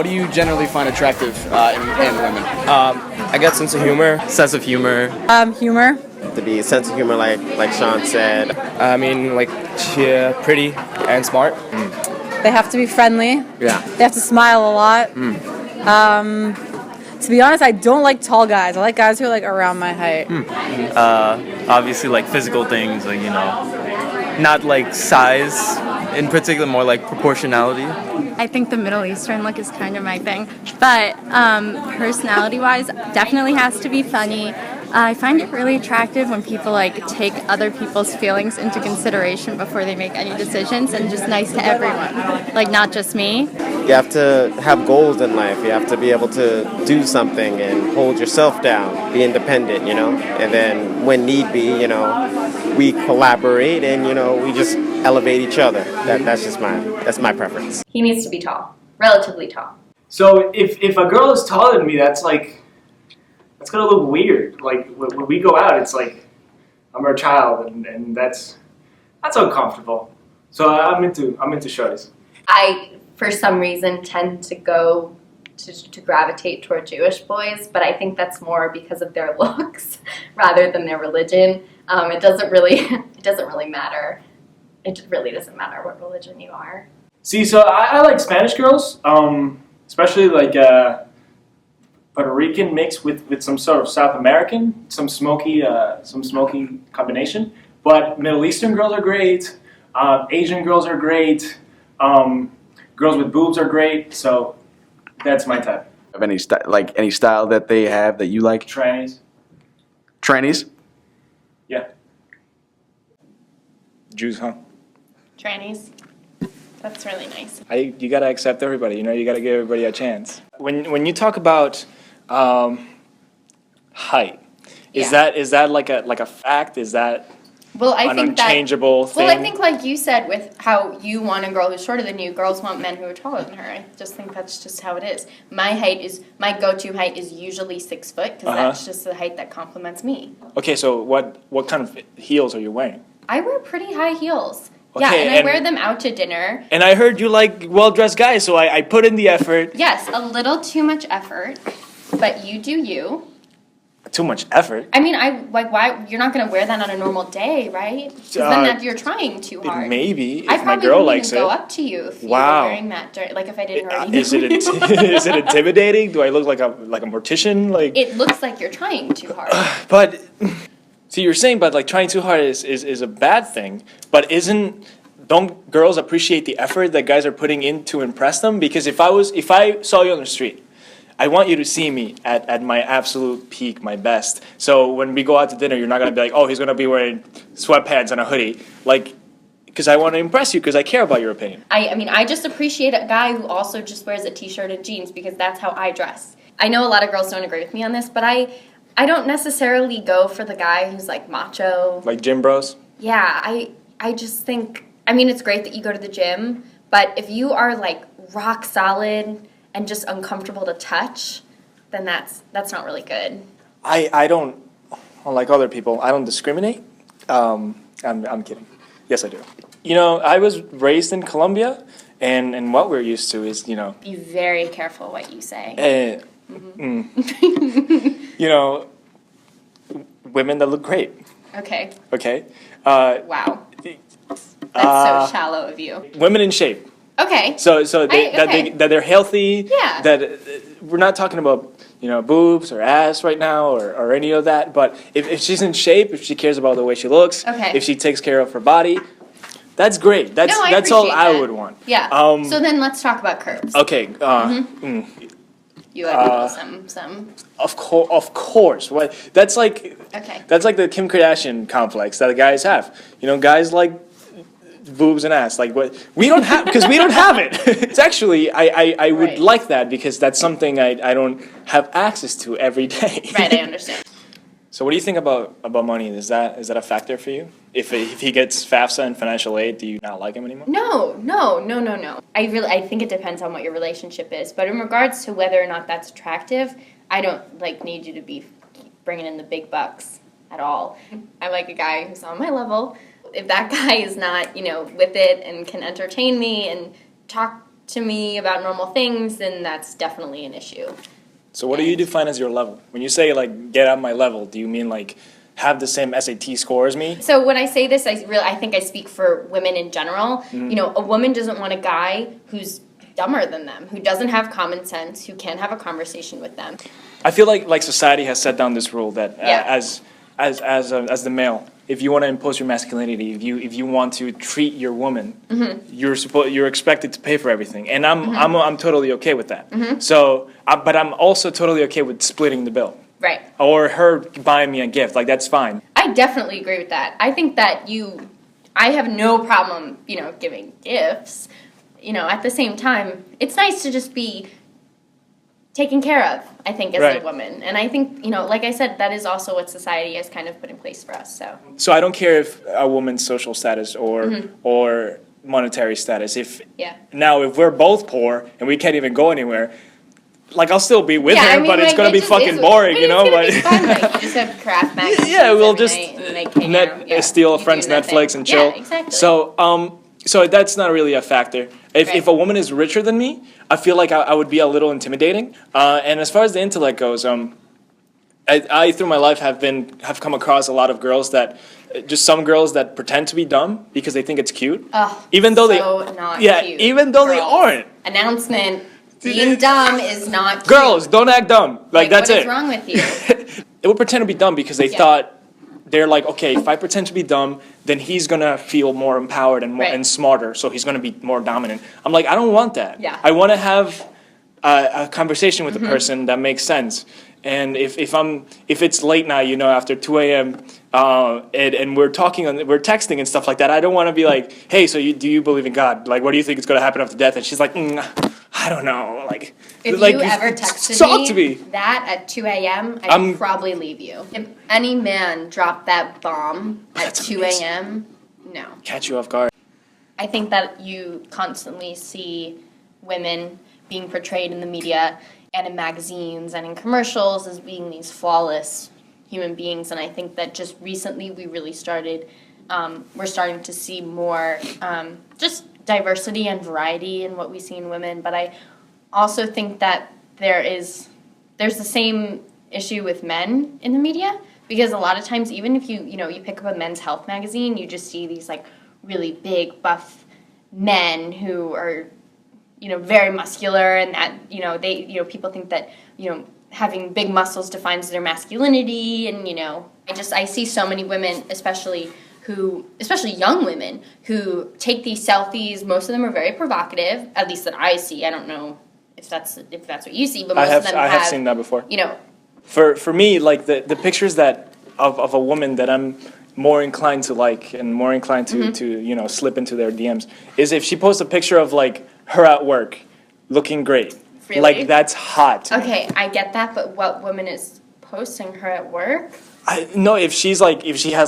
do you generally find attractive in women? I got sense of humor. Sense of humor. Humor. To be a sense of humor, like Sean said. I mean, like, pretty and smart. They have to be friendly. Yeah. They have to smile a lot. To be honest, I don't like tall guys. I like guys who are like around my height. Obviously, like physical things, like, you know, not like size in particular, more like proportionality. I think the Middle Eastern look is kind of my thing, but personality-wise, definitely has to be funny. I find it really attractive when people like take other people's feelings into consideration before they make any decisions, and just nice to everyone, like not just me. You have to have goals in life. You have to be able to do something and hold yourself down, be independent, you know. And then when need be, you know, we collaborate and, you know, we just elevate each other. That's my preference. He needs to be tall, relatively tall. So if a girl is taller than me, that's gonna look weird. Like when we go out, it's like I'm her child, and that's uncomfortable. So I'm into shorties. I, for some reason, tend to go to gravitate toward Jewish boys, but I think that's more because of their looks rather than their religion. It doesn't really matter. It really doesn't matter what religion you are. See, so I like Spanish girls, especially like Puerto Rican mixed with some sort of South American, some smoky combination. But Middle Eastern girls are great. Asian girls are great. Girls with boobs are great. So that's my type. Of any style that they have that you like? Trannies. Trannies? Yeah. Jews, huh? Trannies. That's really nice. You gotta accept everybody. You know, you gotta give everybody a chance. When you talk about height, is that like a fact? Is that an unchangeable thing? Well, I think like you said, with how you want a girl who's shorter than you, girls want men who are taller than her. I just think that's just how it is. My go-to height is usually 6 foot, because that's just the height that complements me. Okay, so what kind of heels are you wearing? I wear pretty high heels. Okay, yeah, and I wear them out to dinner. And I heard you like well-dressed guys, so I put in the effort. Yes, a little too much effort, but you do you. Too much effort? I mean, why? You're not going to wear that on a normal day, right? Because then you're trying too hard. Maybe, if my girl likes it. I probably wouldn't even go up to you if you were wearing that, like if I didn't already know. Is it intimidating? Do I look like a mortician? Like it looks like you're trying too hard. But see, you're saying, but like trying too hard is a bad thing. But don't girls appreciate the effort that guys are putting in to impress them? Because if I saw you on the street, I want you to see me at my absolute peak, my best. So when we go out to dinner, you're not gonna be like, oh, he's gonna be wearing sweatpants and a hoodie, like, because I want to impress you, because I care about your opinion. I mean, I just appreciate a guy who also just wears a t-shirt and jeans, because that's how I dress. I know a lot of girls don't agree with me on this, but I don't necessarily go for the guy who's like macho. Like gym bros? Yeah, I just think, I mean, it's great that you go to the gym, but if you are like rock solid and just uncomfortable to touch, then that's not really good. I don't, unlike other people, I don't discriminate. I'm kidding. Yes, I do. You know, I was raised in Colombia, and what we're used to is, you know... Be very careful what you say. You know, women that look great. Okay. Okay? Wow. That's so shallow of you. Women in shape. Okay. So that they're healthy. Yeah. That we're not talking about, you know, boobs or ass right now or any of that. But if she's in shape, if she cares about the way she looks, if she takes care of her body, that's great. That's all I would want. Yeah. So then let's talk about curves. Okay. You like some. Of course. What? That's like. Okay. That's like the Kim Kardashian complex that the guys have. You know, guys like boobs and ass, like what we don't have, because we don't have it. It's actually I would like that, because that's something I don't have access to every day. Right, I understand. So what do you think about money? Is that a factor for you? If he gets FAFSA and financial aid, do you not like him anymore? No. I think it depends on what your relationship is. But in regards to whether or not that's attractive, I don't need you to be bringing in the big bucks at all. I like a guy who's on my level. If that guy is not, with it and can entertain me and talk to me about normal things, then that's definitely an issue. So what do you define as your level? When you say like get at my level, do you mean like have the same SAT score as me? So when I say this, I think I speak for women in general. You know, a woman doesn't want a guy who's dumber than them, who doesn't have common sense, who can't have a conversation with them. I feel like society has set down this rule that Yeah. as the male, if you want to impose your masculinity, if you want to treat your woman, you're expected to pay for everything, and I'm totally okay with that. So, but I'm also totally okay with splitting the bill. Right. Or her buying me a gift, like that's fine. I definitely agree with that. I think that I have no problem, giving gifts. At the same time, it's nice to just be taken care of, I think, as a woman. And I think, like I said, that is also what society has kind of put in place for us, so. So I don't care if a woman's social status or monetary status. Now, if we're both poor and we can't even go anywhere, like I'll still be with her, but it's gonna be fucking boring, But it's gonna Like, be fun, like, you just have Kraft mac and cheese we'll every just night and, like, hang out. steal a You friend's do that Netflix thing. and chill. Yeah, exactly. So that's not really a factor. If a woman is richer than me, I feel like I would be a little intimidating. And as far as the intellect goes, I through my life have come across a lot of girls just some girls that pretend to be dumb because they think it's cute, even though not cute. even though they aren't. Announcement: being dumb is not cute. Girls, don't act dumb. Like that's what it. is wrong with you? They would pretend to be dumb because they thought they're like, okay, if I pretend to be dumb, then he's gonna feel more empowered and and smarter, so he's gonna be more dominant. I'm like, I don't want that. Yeah. I want to have a conversation with the person that makes sense. And if it's late night, after 2 a.m. And we're texting and stuff like that, I don't want to be like, hey, so do you believe in God? Like, what do you think is gonna happen after death? And she's like, I don't know. Like, If like, you ever texted talk to me that at 2 a.m., I'd probably leave you. If any man dropped that bomb at 2 a.m., no. Catch you off guard. I think that you constantly see women being portrayed in the media and in magazines and in commercials as being these flawless human beings, and I think that just recently we really we're starting to see more just diversity and variety in what we see in women, but I also think that there's the same issue with men in the media, because a lot of times, even if you pick up a men's health magazine, you just see these like really big buff men who are very muscular, and that people think that having big muscles defines their masculinity, and I see so many women, especially young women, who take these selfies. Most of them are very provocative, at least that I see. I don't know if that's what you see, but most of them I have seen that before. For me, like the pictures that of a woman that I'm more inclined to like and more inclined to slip into their DMs is if she posts a picture of like her at work looking great. Really? Like that's hot to me. Okay, I get that, but what woman is posting her at work? No, if she has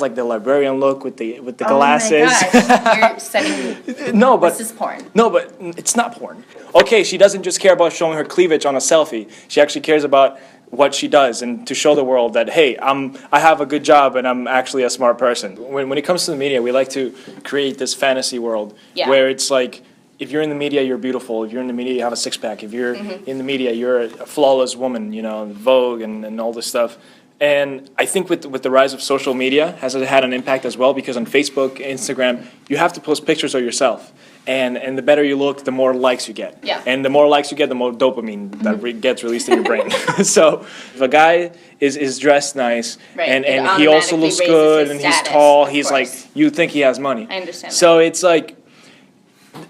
like the librarian look with the glasses. Oh my gosh, you're setting. No, but this is porn. No, but it's not porn. Okay, she doesn't just care about showing her cleavage on a selfie. She actually cares about what she does and to show the world that, hey, I have a good job and I'm actually a smart person. When it comes to the media, we like to create this fantasy world where it's like, if you're in the media, you're beautiful. If you're in the media, you have a six-pack. If you're in the media, you're a flawless woman, Vogue and all this stuff. And I think with the rise of social media has had an impact as well, because on Facebook, Instagram, you have to post pictures of yourself. And the better you look, the more likes you get. Yeah. And the more likes you get, the more dopamine that gets released in your brain. So if a guy is dressed nice and he also looks good and he's tall, he's like, you think he has money. I understand. So it's like,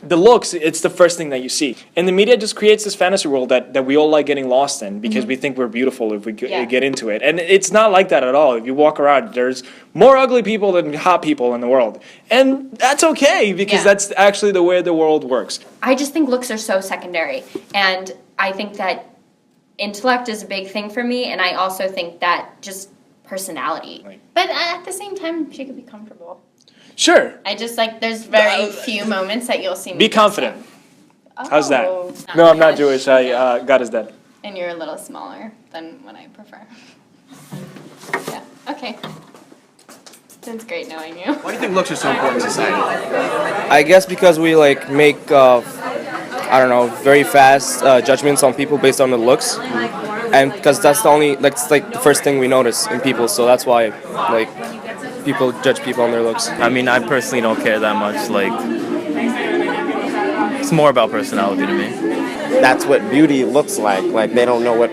the looks, it's the first thing that you see. And the media just creates this fantasy world that we all like getting lost in because we think we're beautiful if we get into it. And it's not like that at all. If you walk around, there's more ugly people than hot people in the world. And that's okay, because that's actually the way the world works. I just think looks are so secondary. And I think that intellect is a big thing for me. And I also think that just personality. Right. But at the same time, she could be comfortable. Sure. I just there's very few moments that you'll see me. Be confident. How's that? Oh, No, I'm not Jewish. God is dead. And you're a little smaller than what I prefer. Yeah. Okay. Sounds great knowing you. Why do you think looks are so important in society? I guess because we make I don't know, very fast judgments on people based on the looks, and because that's the only like it's like the first thing we notice in people, so that's why like people judge people on their looks. I mean, I personally don't care that much. Like, it's more about personality to me. That's what beauty looks like. Like they don't know what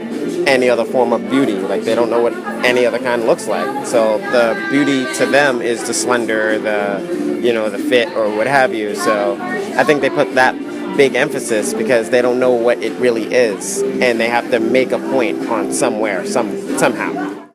any other form of beauty. Like they don't know what any other kind looks like. So the beauty to them is the slender, the fit or what have you. So I think they put that big emphasis because they don't know what it really is, and they have to make a point on somehow.